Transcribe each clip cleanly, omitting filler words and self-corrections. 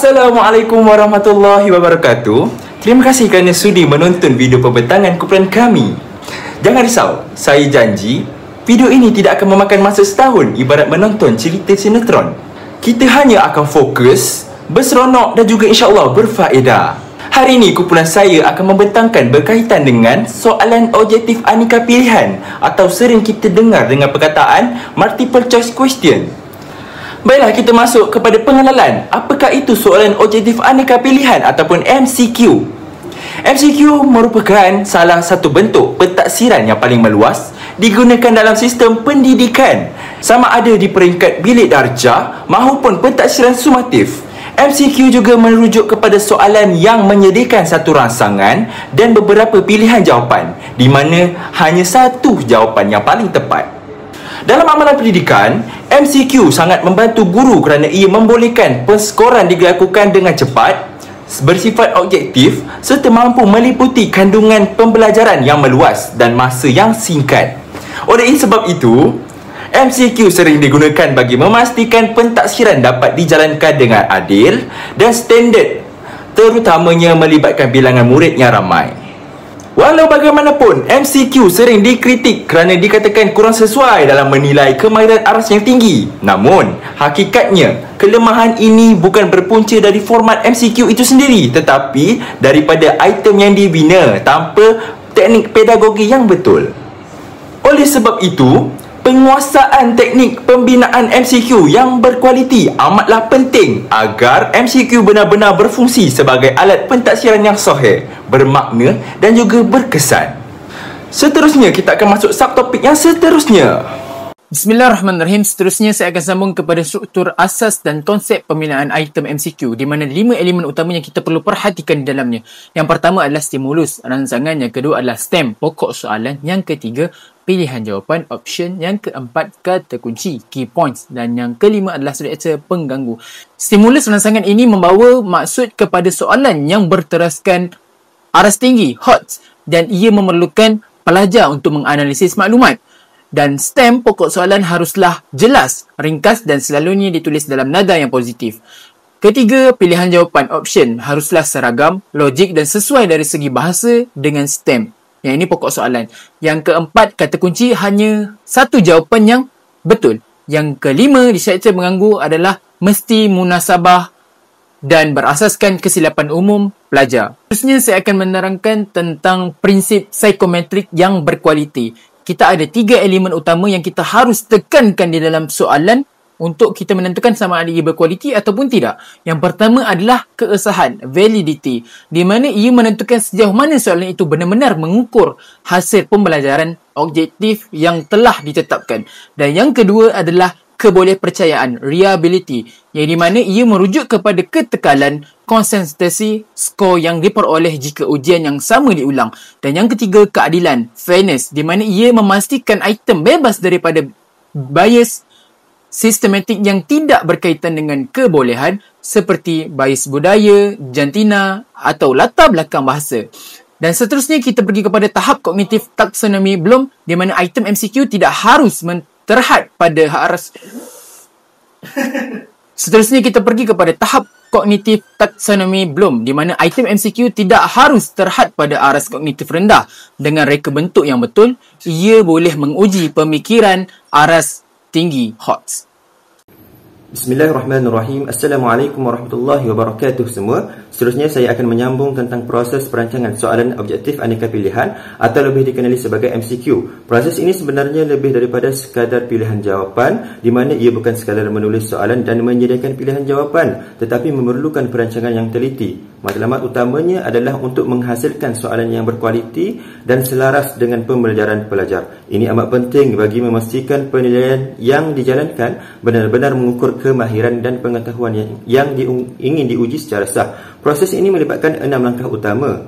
Assalamualaikum warahmatullahi wabarakatuh. Terima kasih kerana sudi menonton video pembentangan kumpulan kami. Jangan risau, saya janji video ini tidak akan memakan masa setahun ibarat menonton cerita sinetron. Kita hanya akan fokus, berseronok dan juga insya-Allah berfaedah. Hari ini kumpulan saya akan membentangkan berkaitan dengan soalan objektif aneka pilihan atau sering kita dengar dengan perkataan multiple choice question. Baiklah, kita masuk kepada pengenalan. Apakah itu soalan objektif aneka pilihan ataupun MCQ? MCQ merupakan salah satu bentuk pentaksiran yang paling meluas digunakan dalam sistem pendidikan, sama ada di peringkat bilik darjah maupun pentaksiran sumatif. MCQ juga merujuk kepada soalan yang menyediakan satu rangsangan dan beberapa pilihan jawapan, di mana hanya satu jawapan yang paling tepat. Dalam amalan pendidikan, MCQ sangat membantu guru kerana ia membolehkan penskoran dilakukan dengan cepat, bersifat objektif serta mampu meliputi kandungan pembelajaran yang meluas dan masa yang singkat. Oleh sebab itu, MCQ sering digunakan bagi memastikan pentaksiran dapat dijalankan dengan adil dan standard, terutamanya melibatkan bilangan murid yang ramai. Walau bagaimanapun, MCQ sering dikritik kerana dikatakan kurang sesuai dalam menilai kemahiran aras yang tinggi. Namun, hakikatnya, kelemahan ini bukan berpunca dari format MCQ itu sendiri, tetapi daripada item yang dibina tanpa teknik pedagogi yang betul. Oleh sebab itu, penguasaan teknik pembinaan MCQ yang berkualiti amatlah penting agar MCQ benar-benar berfungsi sebagai alat pentaksiran yang sahih, bermakna dan juga berkesan. Seterusnya, kita akan masuk subtopik yang seterusnya. Bismillahirrahmanirrahim. Seterusnya saya akan sambung kepada struktur asas dan konsep pembinaan item MCQ, di mana 5 elemen utama yang kita perlu perhatikan di dalamnya. Yang pertama adalah stimulus, rangsangan. Yang kedua adalah stem, pokok soalan. Yang ketiga, pilihan jawapan, option. Yang keempat, kata kunci, key points. Dan yang kelima adalah struktur pengganggu. Stimulus rangsangan ini membawa maksud kepada soalan yang berteraskan aras tinggi, HOTS, dan ia memerlukan pelajar untuk menganalisis maklumat. Dan stem, pokok soalan, haruslah jelas, ringkas dan selalunya ditulis dalam nada yang positif. Ketiga, pilihan jawapan, option, haruslah seragam, logik dan sesuai dari segi bahasa dengan stem. Yang ini pokok soalan. Yang keempat, kata kunci, hanya satu jawapan yang betul. Yang kelima, di struktur mengganggu adalah mesti munasabah dan berasaskan kesilapan umum pelajar. Seterusnya, saya akan menerangkan tentang prinsip psikometrik yang berkualiti. Kita ada 3 elemen utama yang kita harus tekankan di dalam soalan untuk kita menentukan sama ada ia berkualiti ataupun tidak. Yang pertama adalah keesahan, validity, di mana ia menentukan sejauh mana soalan itu benar-benar mengukur hasil pembelajaran objektif yang telah ditetapkan. Dan yang kedua adalah kebolehpercayaan, reliability, yang di mana ia merujuk kepada ketekalan, konsistensi, skor yang diperoleh jika ujian yang sama diulang. Dan yang ketiga, keadilan, fairness, di mana ia memastikan item bebas daripada bias sistematik yang tidak berkaitan dengan kebolehan seperti bias budaya, jantina atau latar belakang bahasa. Dan seterusnya kita pergi kepada tahap kognitif taksonomi Bloom, di mana item MCQ tidak harus terhad pada aras. Seterusnya kita pergi kepada tahap kognitif taksonomi Bloom, di mana item MCQ tidak harus terhad pada aras kognitif rendah. Dengan reka bentuk yang betul, ia boleh menguji pemikiran aras tinggi, HOTS. Bismillahirrahmanirrahim. Assalamualaikum warahmatullahi wabarakatuh semua. Seterusnya saya akan menyambung tentang proses perancangan soalan objektif aneka pilihan atau lebih dikenali sebagai MCQ. Proses ini sebenarnya lebih daripada sekadar pilihan jawapan, di mana ia bukan sekadar menulis soalan dan menyediakan pilihan jawapan, tetapi memerlukan perancangan yang teliti. Matlamat utamanya adalah untuk menghasilkan soalan yang berkualiti dan selaras dengan pembelajaran pelajar. Ini amat penting bagi memastikan penilaian yang dijalankan benar-benar mengukur kemahiran dan pengetahuan yang ingin diuji secara sah. Proses ini melibatkan 6 langkah utama.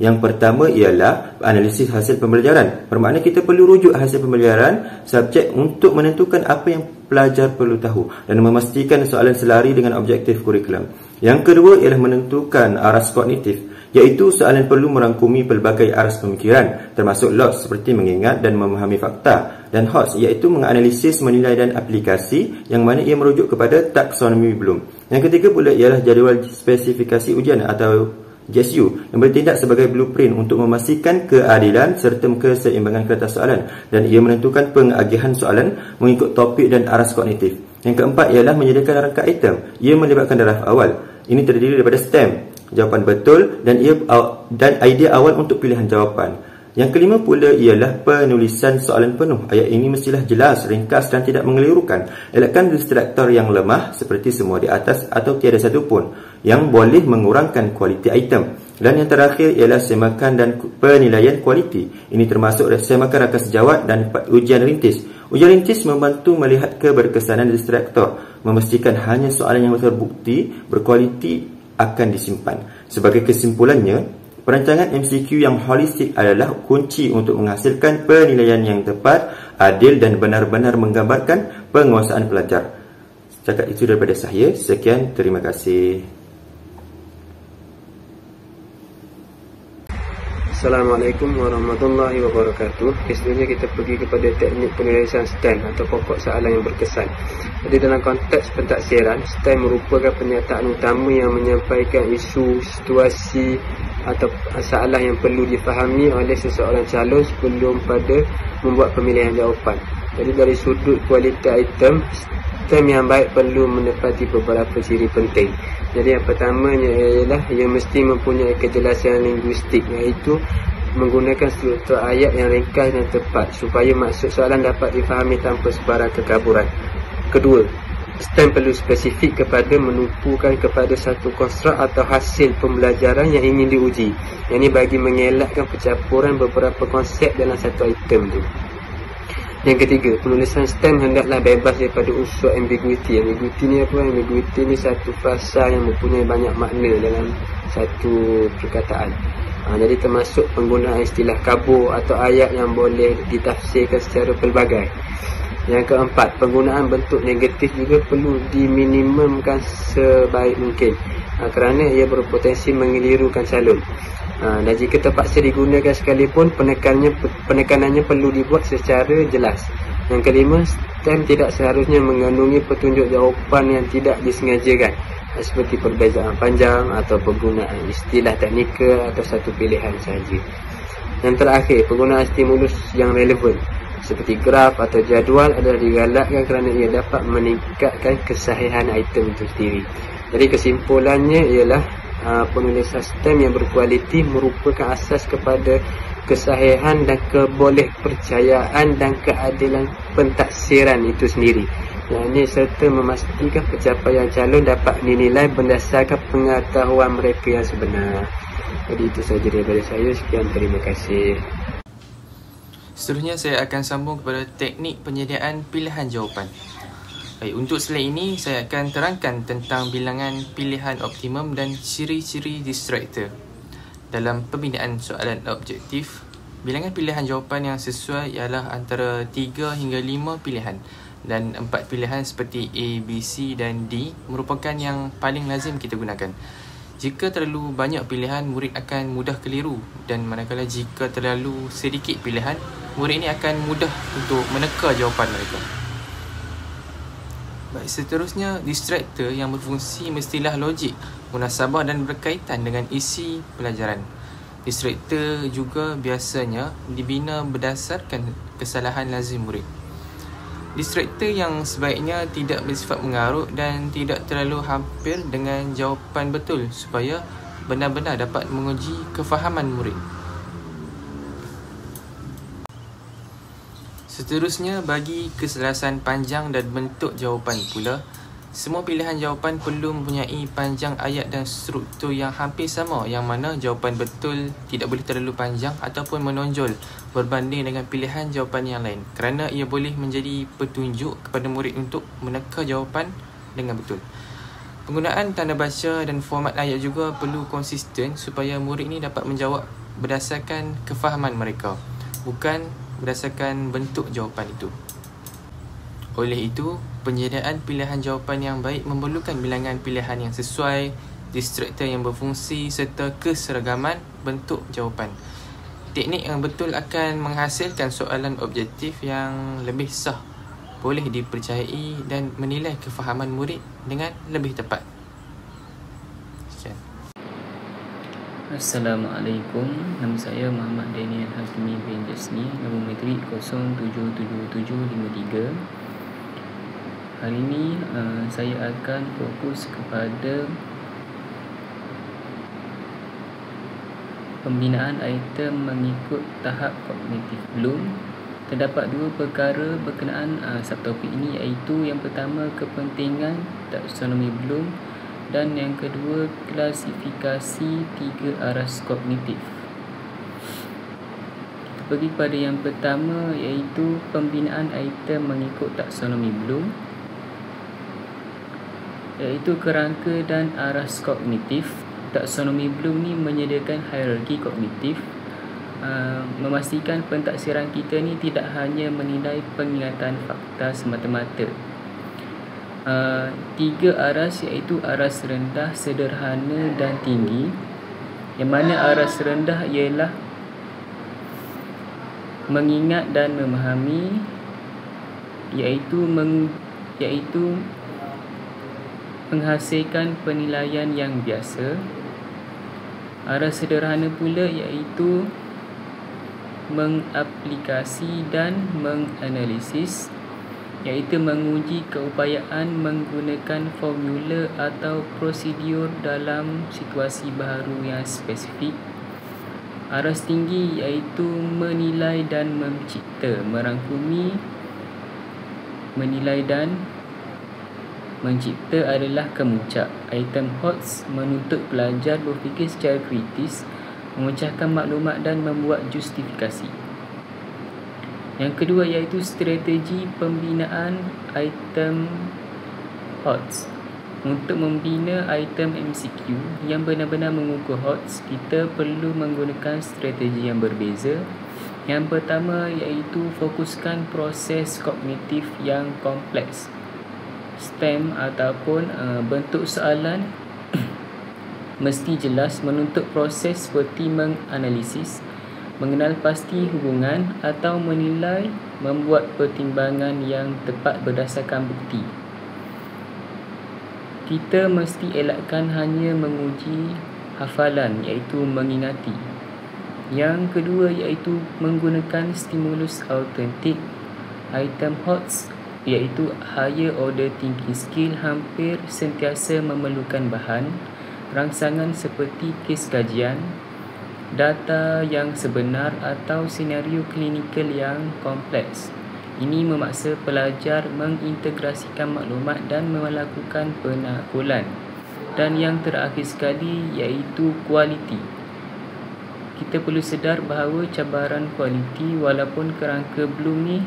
Yang pertama ialah analisis hasil pembelajaran. Bermakna kita perlu rujuk hasil pembelajaran subjek untuk menentukan apa yang pelajar perlu tahu dan memastikan soalan selari dengan objektif kurikulum. Yang kedua ialah menentukan aras kognitif. iaitu soalan perlu merangkumi pelbagai aras pemikiran, termasuk logs seperti mengingat dan memahami fakta, dan HOTS iaitu menganalisis, menilai dan aplikasi, yang mana ia merujuk kepada taksonomi Bloom. Yang ketiga pula ialah jadual spesifikasi ujian atau JSU yang bertindak sebagai blueprint untuk memastikan keadilan serta keseimbangan kertas soalan, dan ia menentukan pengagihan soalan mengikut topik dan aras kognitif. Yang keempat ialah menyediakan rangka item. Ia melibatkan draft awal. Ini terdiri daripada stem, jawapan betul dan idea awal untuk pilihan jawapan. Yang kelima pula ialah penulisan soalan penuh. Ayat ini mestilah jelas, ringkas dan tidak mengelirukan. Elakkan distraktor yang lemah seperti semua di atas atau tiada satu pun yang boleh mengurangkan kualiti item. Dan yang terakhir ialah semakan dan penilaian kualiti. Ini termasuk semakan rangka sejawat dan ujian rintis. Ujian rintis membantu melihat keberkesanan distraktor, memastikan hanya soalan yang terbukti berkualiti akan disimpan. Sebagai kesimpulannya, perancangan MCQ yang holistik adalah kunci untuk menghasilkan penilaian yang tepat, adil dan benar-benar menggambarkan penguasaan pelajar. Setakat itu daripada saya. Sekian, terima kasih. Assalamualaikum warahmatullahi wabarakatuh. Seterusnya kita pergi kepada teknik penulisan STEM atau pokok soalan yang berkesan. Jadi dalam konteks pentaksiran, STEM merupakan pernyataan utama yang menyampaikan isu, situasi atau masalah yang perlu difahami oleh seseorang calon sebelum pada membuat pemilihan jawapan. Jadi dari sudut kualiti item, STEM yang baik perlu menepati beberapa ciri penting. Jadi yang pertamanya ialah ia mesti mempunyai kejelasan linguistik, iaitu menggunakan struktur ayat yang ringkas dan tepat supaya maksud soalan dapat difahami tanpa sebarang kekaburan. Kedua, STEM perlu spesifik kepada menumpukan kepada satu konstruk atau hasil pembelajaran yang ingin diuji. Yang ini bagi mengelakkan pencampuran beberapa konsep dalam satu item tu. Yang ketiga, penulisan STEM hendaklah bebas daripada unsur ambiguity. Ambiguity ni apa? Ambiguity ni satu frasa yang mempunyai banyak makna dalam satu perkataan. Jadi termasuk penggunaan istilah kabur atau ayat yang boleh ditafsirkan secara pelbagai. Yang keempat, penggunaan bentuk negatif juga perlu diminimumkan sebaik mungkin, kerana ia berpotensi mengelirukan calon. Dan jika terpaksa digunakan sekalipun, penekanannya perlu dibuat secara jelas. Yang kelima, STEM tidak seharusnya mengandungi petunjuk jawapan yang tidak disengajakan, seperti perbezaan panjang atau penggunaan istilah teknikal atau satu pilihan sahaja. Yang terakhir, penggunaan stimulus yang relevan seperti graf atau jadual adalah digalakkan kerana ia dapat meningkatkan kesahihan item itu sendiri. Jadi kesimpulannya ialah penulisan STEM yang berkualiti merupakan asas kepada kesahihan dan kebolehpercayaan dan keadilan pentaksiran itu sendiri. Yang ini serta memastikan pencapaian calon dapat dinilai berdasarkan pengetahuan mereka yang sebenar. Jadi itu sahaja daripada saya. Sekian, terima kasih. Seterusnya saya akan sambung kepada teknik penyediaan pilihan jawapan. Baik, untuk slide ini saya akan terangkan tentang bilangan pilihan optimum dan ciri-ciri distractor. Dalam pembinaan soalan objektif, bilangan pilihan jawapan yang sesuai ialah antara 3 hingga 5 pilihan, dan 4 pilihan seperti A, B, C dan D merupakan yang paling lazim kita gunakan. Jika terlalu banyak pilihan, murid akan mudah keliru, dan manakala jika terlalu sedikit pilihan, murid ini akan mudah untuk meneka jawapan mereka. Baik, seterusnya distractor yang berfungsi mestilah logik, munasabah dan berkaitan dengan isi pelajaran. Distractor juga biasanya dibina berdasarkan kesalahan lazim murid. Distractor yang sebaiknya tidak bersifat mengarut dan tidak terlalu hampir dengan jawapan betul supaya benar-benar dapat menguji kefahaman murid. Seterusnya, bagi keselasan panjang dan bentuk jawapan pula, semua pilihan jawapan perlu mempunyai panjang ayat dan struktur yang hampir sama, yang mana jawapan betul tidak boleh terlalu panjang ataupun menonjol berbanding dengan pilihan jawapan yang lain, kerana ia boleh menjadi petunjuk kepada murid untuk meneka jawapan dengan betul. Penggunaan tanda baca dan format ayat juga perlu konsisten supaya murid ini dapat menjawab berdasarkan kefahaman mereka, bukan berdasarkan bentuk jawapan itu. Oleh itu, penyediaan pilihan jawapan yang baik memerlukan bilangan pilihan yang sesuai, distractor yang berfungsi serta keseragaman bentuk jawapan. Teknik yang betul akan menghasilkan soalan objektif yang lebih sah, boleh dipercayai dan menilai kefahaman murid dengan lebih tepat. Sekian. Assalamualaikum. Nama saya Muhammad Daniel Hakimi bin Jasni, nombor matrik 077753. Hari ini saya akan fokus kepada pembinaan item mengikut tahap kognitif Bloom. Terdapat dua perkara berkenaan subtopik ini, iaitu yang pertama kepentingan taksonomi Bloom dan yang kedua klasifikasi tiga aras kognitif. Kita pergi pada yang pertama, iaitu pembinaan item mengikut taksonomi Bloom, iaitu kerangka dan aras kognitif. Taksonomi Bloom ni menyediakan hierarki kognitif, memastikan pentaksiran kita ni tidak hanya menilai pengingatan fakta semata-mata. Tiga aras, iaitu aras rendah, sederhana dan tinggi, yang mana aras rendah ialah mengingat dan memahami, iaitu menghasilkan penilaian yang biasa. Aras sederhana pula iaitu mengaplikasi dan menganalisis, iaitu menguji keupayaan menggunakan formula atau prosedur dalam situasi baharu yang spesifik. Aras tinggi iaitu menilai dan mencipta, merangkumi menilai dan mencipta adalah kemuncak. Item HOTS menuntut pelajar berfikir secara kritis, memecahkan maklumat dan membuat justifikasi. Yang kedua iaitu strategi pembinaan item HOTS. Untuk membina item MCQ yang benar-benar mengukur HOTS, kita perlu menggunakan strategi yang berbeza. Yang pertama iaitu fokuskan proses kognitif yang kompleks. STEM ataupun bentuk soalan mesti jelas, menuntut proses seperti menganalisis, mengenal pasti hubungan atau menilai, membuat pertimbangan yang tepat berdasarkan bukti. Kita mesti elakkan hanya menguji hafalan, iaitu mengingati. Yang kedua iaitu menggunakan stimulus autentik. Item HOTS iaitu higher order thinking skill hampir sentiasa memerlukan bahan rangsangan seperti kes kajian, data yang sebenar atau senario klinikal yang kompleks. Ini memaksa pelajar mengintegrasikan maklumat dan melakukan penakulan. Dan yang terakhir sekali iaitu kualiti. Kita perlu sedar bahawa cabaran kualiti, walaupun kerangka Bloom ni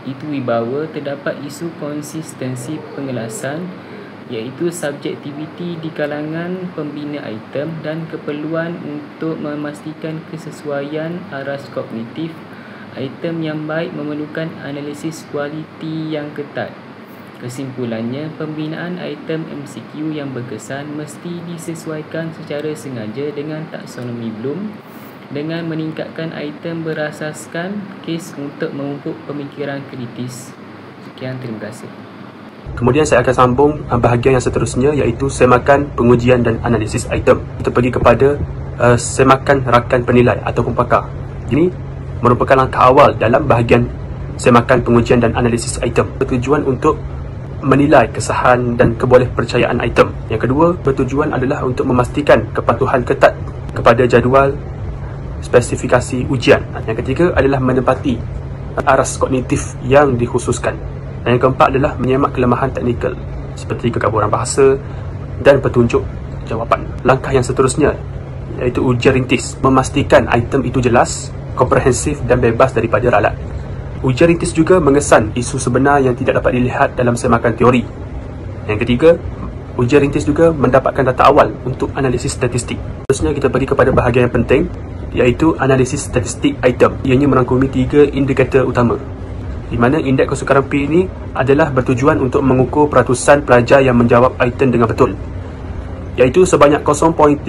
itu wibawa, terdapat isu konsistensi pengelasan, iaitu subjektiviti di kalangan pembina item dan keperluan untuk memastikan kesesuaian aras kognitif. Item yang baik memerlukan analisis kualiti yang ketat. Kesimpulannya, pembinaan item MCQ yang berkesan mesti disesuaikan secara sengaja dengan taksonomi Bloom dengan meningkatkan item berasaskan kes untuk memupuk pemikiran kritis. Sekian, terima kasih. Kemudian saya akan sambung bahagian yang seterusnya, iaitu semakan pengujian dan analisis item. Kita pergi kepada semakan rakan penilai ataupun pakar. Ini merupakan langkah awal dalam bahagian semakan pengujian dan analisis item, bertujuan untuk menilai kesahihan dan kebolehpercayaan item. Yang kedua, bertujuan adalah untuk memastikan kepatuhan ketat kepada jadual spesifikasi ujian. Yang ketiga adalah menepati aras kognitif yang dikhususkan. Dan yang keempat adalah menyemak kelemahan teknikal seperti kekaburan bahasa dan petunjuk jawapan. Langkah yang seterusnya iaitu ujian rintis, memastikan item itu jelas, komprehensif dan bebas daripada ralat. Ujian rintis juga mengesan isu sebenar yang tidak dapat dilihat dalam semakan teori. Yang ketiga, ujian rintis juga mendapatkan data awal untuk analisis statistik. Seterusnya kita pergi kepada bahagian yang penting, iaitu analisis statistik item. Ianya merangkumi 3 indikator utama, di mana indeks kesukaran P ini adalah bertujuan untuk mengukur peratusan pelajar yang menjawab item dengan betul. iaitu sebanyak 0.30%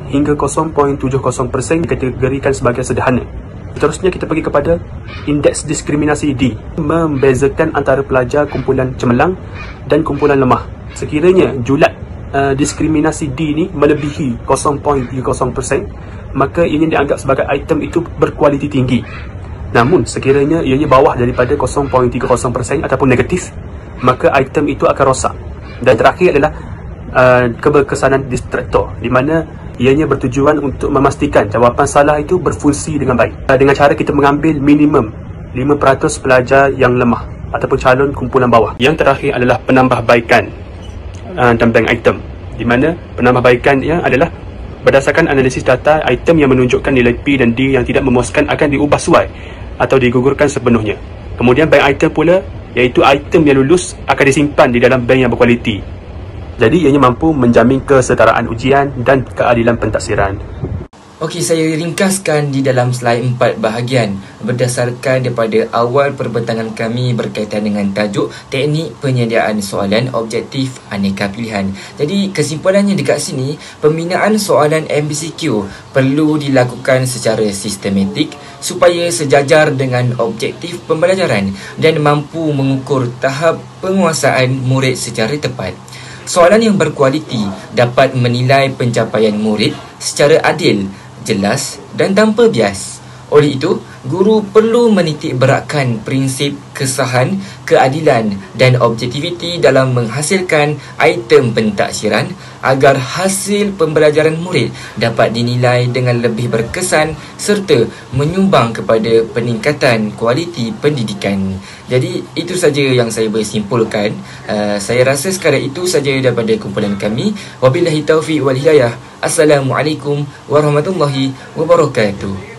hingga 0.70% dikategorikan sebagai sederhana. Seterusnya kita pergi kepada indeks diskriminasi D, membezakan antara pelajar kumpulan cemerlang dan kumpulan lemah. Sekiranya julat diskriminasi D ni melebihi 0.30%, maka ianya dianggap sebagai item itu berkualiti tinggi. Namun sekiranya ianya bawah daripada 0.30% ataupun negatif, maka item itu akan rosak. Dan terakhir adalah keberkesanan distraktor, di mana ianya bertujuan untuk memastikan jawapan salah itu berfungsi dengan baik, dengan cara kita mengambil minimum 5% pelajar yang lemah ataupun calon kumpulan bawah. Yang terakhir adalah penambahbaikan dan bank item, di mana penambahbaikannya adalah berdasarkan analisis data item yang menunjukkan nilai P dan D yang tidak memuaskan akan diubah suai atau digugurkan sepenuhnya. Kemudian bank item pula, iaitu item yang lulus akan disimpan di dalam bank yang berkualiti. Jadi ianya mampu menjamin kesetaraan ujian dan keadilan pentaksiran. Okey, saya ringkaskan di dalam slide 4 bahagian berdasarkan daripada awal perbentangan kami berkaitan dengan tajuk teknik penyediaan soalan objektif aneka pilihan. Jadi kesimpulannya dekat sini, pembinaan soalan MCQ perlu dilakukan secara sistematik supaya sejajar dengan objektif pembelajaran dan mampu mengukur tahap penguasaan murid secara tepat. Soalan yang berkualiti dapat menilai pencapaian murid secara adil, jelas dan tanpa bias. Oleh itu, guru perlu menitik beratkan prinsip kesahan, keadilan dan objektiviti dalam menghasilkan item pentaksiran agar hasil pembelajaran murid dapat dinilai dengan lebih berkesan serta menyumbang kepada peningkatan kualiti pendidikan. Jadi itu saja yang saya boleh simpulkan. Saya rasa sekadar itu saja daripada kumpulan kami. Wabillahi taufiq wal hidayah. Assalamualaikum warahmatullahi wabarakatuh.